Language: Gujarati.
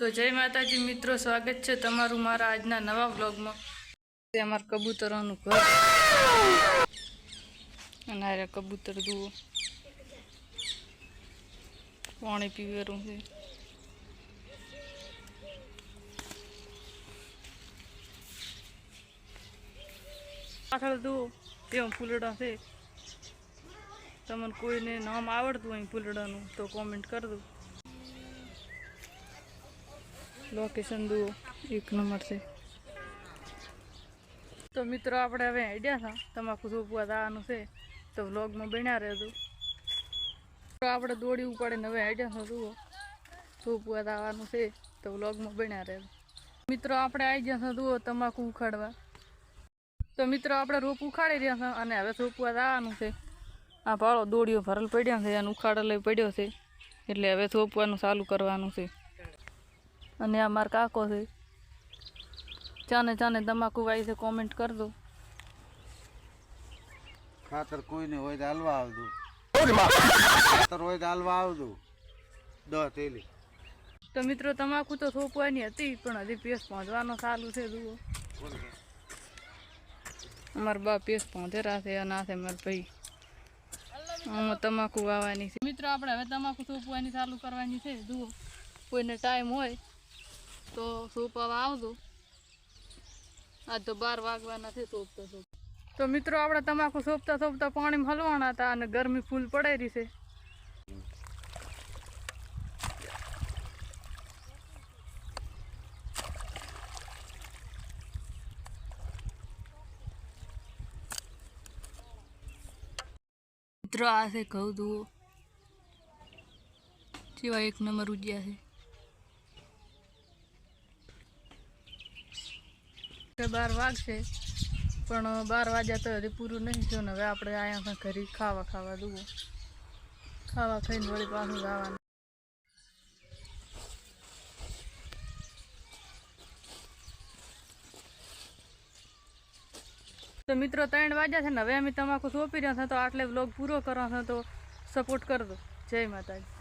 તો જય માતાજી મિત્રો, સ્વાગત છે તમારું મારા આજના નવા વ્લોગમાં। તે અમાર કબૂતરોનું ઘર અને આ કબૂતર જુઓ પાણી પીવેરું છે। પાછળ જુઓ તેમાં ફૂલડા છે। તમને કોઈને નામ આવડતું હોય ફૂલડાનું તો કોમેન્ટ કરજો। લોકેશન જુઓ એક નંબર છે। તો મિત્રો આપણે હવે આઈડિયા था તમાકુ સોંપવા જવાનું છે તો વ્લોગમાં બન્યા રહેજો। તો આપણે દોડી ઉપાડીને હવે આઈડિયા था જુઓ સોંપવા જવાનું છે તો વ્લોગમાં બન્યા રહેજો। મિત્રો આપણે આવી ગયા था જુઓ તમાકુ ઉખાડવા। તો મિત્રો આપણે રોપ ઉખાડી રહ્યા છે અને હવે સોંપવા જવાનું છે। આ ભાળો દોડીઓ ભરલ પડ્યા છે અને ઉખાડો લઈ પડ્યો છે એટલે હવે સોંપવાનું ચાલુ કરવાનું છે। અને આ મારા કાકો છે, ચાને ચાને તમાકુ વાવી છે કોમેન્ટ કરજો। ખાતર કોઈને હોય તો હાલવા આવજો, ખાતર હોય તો હાલવા આવજો 10 થેલી। તો મિત્રો તમાકુ તો સોંપવાની હતી પણ હજી પેસ પહોંચવાનો ચાલુ છે। જુઓ અમારા બા પેસ પહોંચેરા છે અને આ છે મારા ભાઈ। આમાં તમાકુ વાવવાની છે। મિત્રો આપણે હવે તમાકુ સોંપવાની ચાલુ કરવાની છે। જુઓ કોઈને ટાઈમ હોય તો સોંપવા આવજો। આજ તો 12 વાગવાના છે સોંપતા સોંપતા। તો મિત્રો આપણે તમાકુ સોંપતા સોંપતા પાણીમાં હલવાના હતા અને ગરમી ફૂલ પડેલી છે। મિત્રો આ છે ઘઉં જુઓ જેવા એક નંબર ઉજ્યા છે। 12 વાગશે પણ 12 વાગ્યા તો હજી પૂરું નહીં થયું ને હવે આપણે અહીંયા ઘરે ખાવા જુઓ ખાવા ખાઈને વળી પાછું જવાનું। તો મિત્રો 3 વાગ્યા છે ને હવે અમે તમાકુ સોંપી રહ્યા હતા તો આટલે વ્લોગ પૂરો કરવા છે તો સપોર્ટ કરજો। જય માતાજી।